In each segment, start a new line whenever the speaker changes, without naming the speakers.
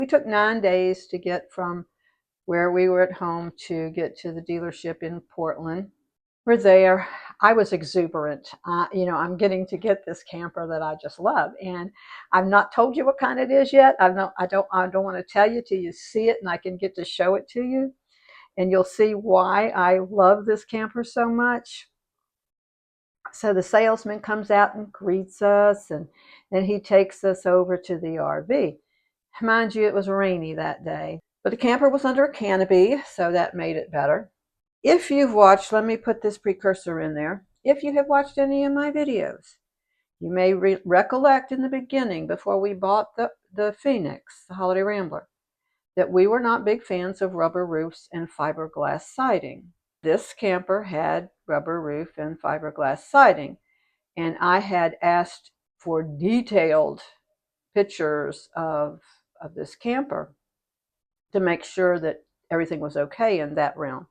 We took 9 days to get from where we were at home to get to the dealership in Portland. We're there. I was exuberant. I'm getting to get this camper that I just love, and I've not told you what kind it is yet. I don't want to tell you till you see it, and I can get to show it to you, and you'll see why I love this camper so much. So the salesman comes out and greets us, and then he takes us over to the RV. Mind you, it was rainy that day, but the camper was under a canopy, so that made it better. If you've watched, let me put this precursor in there. If you have watched any of my videos, you may recollect in the beginning, before we bought the Phoenix, the Holiday Rambler, that we were not big fans of rubber roofs and fiberglass siding. This camper had rubber roof and fiberglass siding, and I had asked for detailed pictures of this camper to make sure that everything was okay in that realm.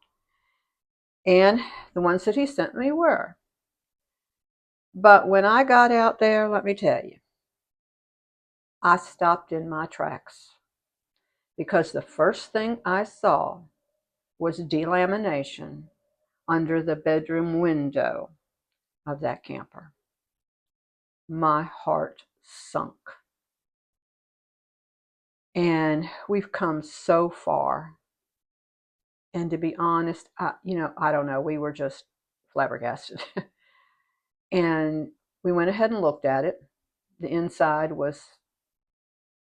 And the ones that he sent me were. But when I got out there, let me tell you, I stopped in my tracks, because the first thing I saw was delamination under the bedroom window of that camper. My heart sunk. And we've come so far. And to be honest, I don't know, we were just flabbergasted. And we went ahead and looked at it. The inside was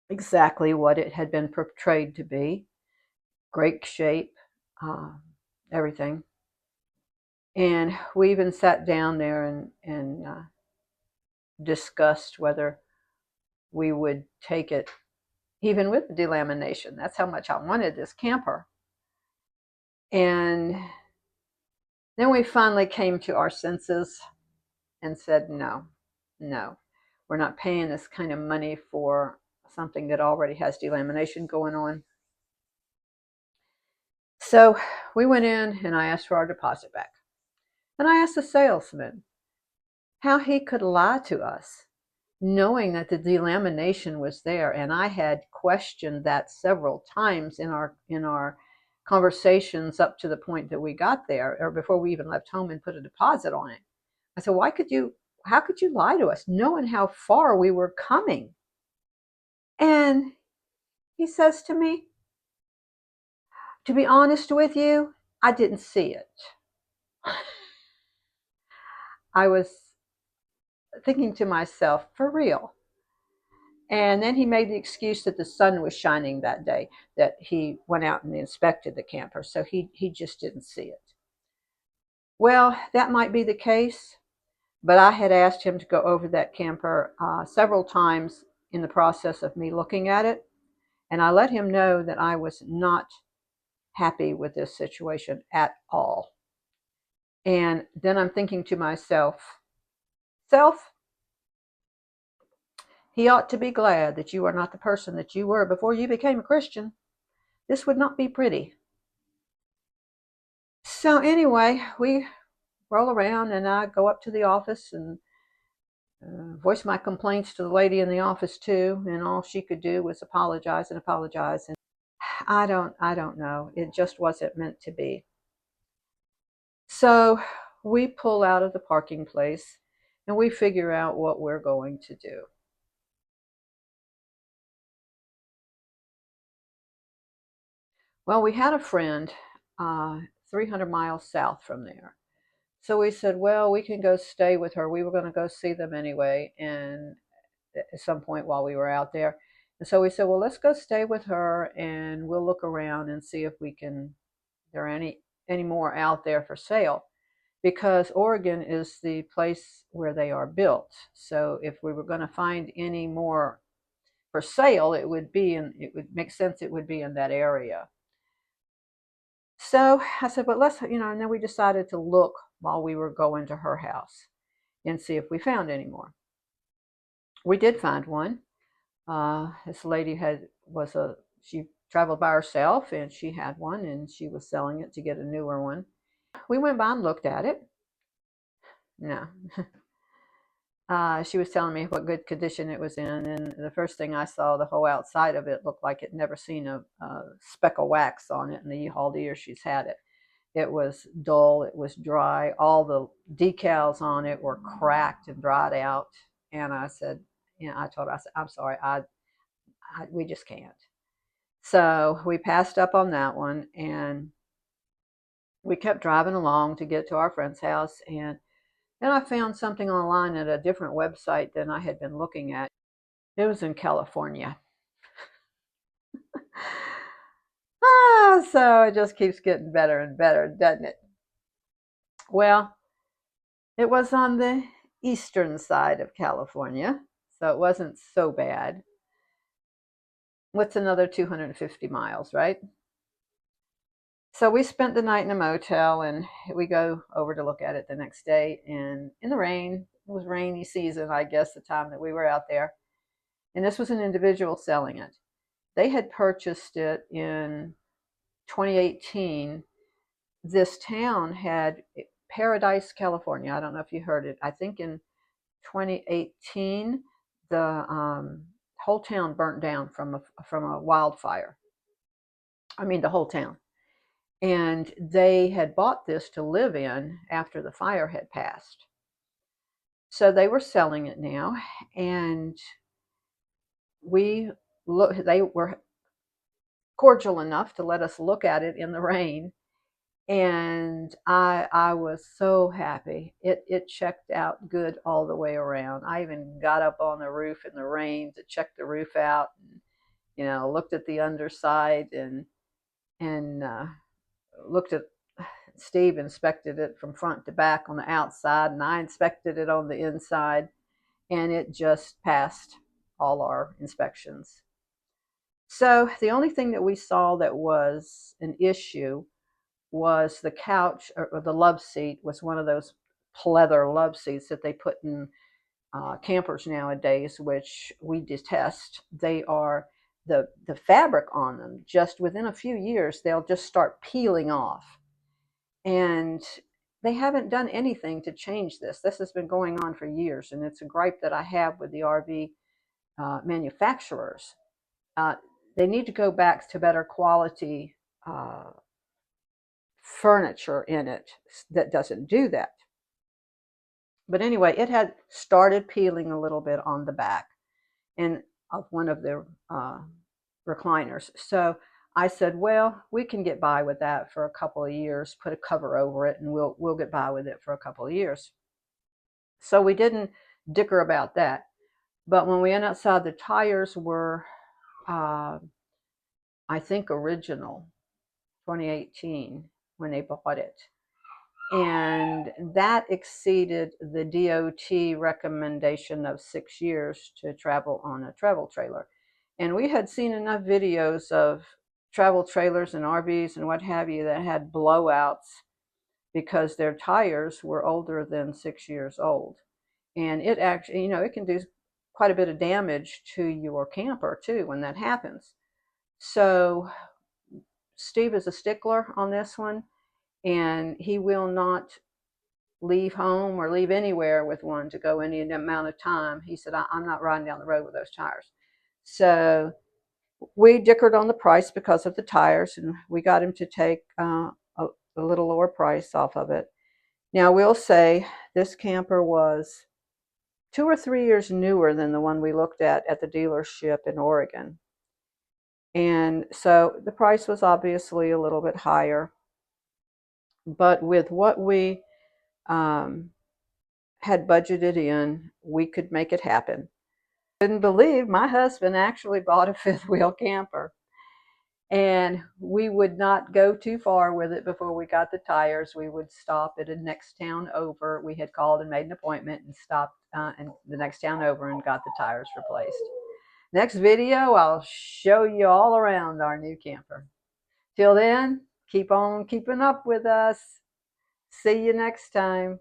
exactly what it had been portrayed to be. Great shape, everything. And we even sat down there and discussed whether we would take it, even with the delamination. That's how much I wanted this camper. And then we finally came to our senses and said, no, we're not paying this kind of money for something that already has delamination going on. So we went in and I asked for our deposit back. And I asked the salesman how he could lie to us, knowing that the delamination was there. And I had questioned that several times in our conversations up to the point that we got there, or before we even left home and put a deposit on it. I said, how could you lie to us, knowing how far we were coming? And he says to me, to be honest with you, I didn't see it. I was thinking to myself, for real? And then he made the excuse that the sun was shining that day, that he went out and inspected the camper, so he just didn't see it. Well, that might be the case, but I had asked him to go over that camper several times in the process of me looking at it, and I let him know that I was not happy with this situation at all. And then I'm thinking to myself, he ought to be glad that you are not the person that you were before you became a Christian. This would not be pretty. So anyway, we roll around and I go up to the office and voice my complaints to the lady in the office too, and all she could do was apologize and apologize. And I don't know. It just wasn't meant to be. So we pull out of the parking place and we figure out what we're going to do. Well, we had a friend 300 miles south from there. So we said, well, we can go stay with her. We were going to go see them anyway, and at some point while we were out there. And so we said, well, let's go stay with her and we'll look around and see if there are any more out there for sale. Because Oregon is the place where they are built. So if we were going to find any more for sale, it would make sense it would be in that area. So I said, but let's, and then we decided to look while we were going to her house and see if we found any more. We did find one. This lady she traveled by herself and she had one and she was selling it to get a newer one. We went by and looked at it. No. She was telling me what good condition it was in, and the first thing I saw, the whole outside of it looked like it never seen a speck of wax on it in all the years she's had it. It was dull, it was dry, all the decals on it were cracked and dried out. And I said, I told her, I said, I'm sorry, we just can't. So we passed up on that one, and we kept driving along to get to our friend's house. And then I found something online at a different website than I had been looking at. It was in California. So it just keeps getting better and better, doesn't it? Well, it was on the eastern side of California, so it wasn't so bad. What's another 250 miles, right? So we spent the night in a motel, and we go over to look at it the next day. And in the rain, it was rainy season, I guess, the time that we were out there. And this was an individual selling it. They had purchased it in 2018. This town had Paradise, California. I don't know if you heard it. I think in 2018, the whole town burnt down from a wildfire. I mean, the whole town. And they had bought this to live in after the fire had passed. So they were selling it now, and they were cordial enough to let us look at it in the rain. And I was so happy. It checked out good all the way around. I even got up on the roof in the rain to check the roof out, and looked at the underside, and looked at Steve inspected it from front to back on the outside, and I inspected it on the inside, and it just passed all our inspections. So the only thing that we saw that was an issue was the couch, or the love seat was one of those pleather love seats that they put in campers nowadays, which we detest. They are the fabric on them, just within a few years, they'll just start peeling off. And they haven't done anything to change this. This has been going on for years, and it's a gripe that I have with the RV manufacturers. Uh, they need to go back to better quality furniture in it that doesn't do that. But anyway, it had started peeling a little bit on the back and of one of the recliners. So I said, well, we can get by with that for a couple of years, put a cover over it, and we'll get by with it for a couple of years. So we didn't dicker about that. But when we went outside, the tires were, I think, original 2018 when they bought it. And that exceeded the DOT recommendation of 6 years to travel on a travel trailer. And we had seen enough videos of travel trailers and RVs and what have you that had blowouts because their tires were older than 6 years old. And it actually, it can do quite a bit of damage to your camper too when that happens. So Steve is a stickler on this one, and he will not leave home or leave anywhere with one to go any amount of time. He said, I'm not riding down the road with those tires. So we dickered on the price because of the tires, and we got him to take a little lower price off of it. Now, we'll say this camper was 2 or 3 years newer than the one we looked at the dealership in Oregon. And so the price was obviously a little bit higher. But with what we had budgeted in, we could make it happen. Couldn't believe my husband actually bought a fifth wheel camper. And we would not go too far with it before we got the tires. We would stop at a next town over. We had called and made an appointment and stopped in the next town over and got the tires replaced. Next video, I'll show you all around our new camper. Till then, keep on keeping up with us. See you next time.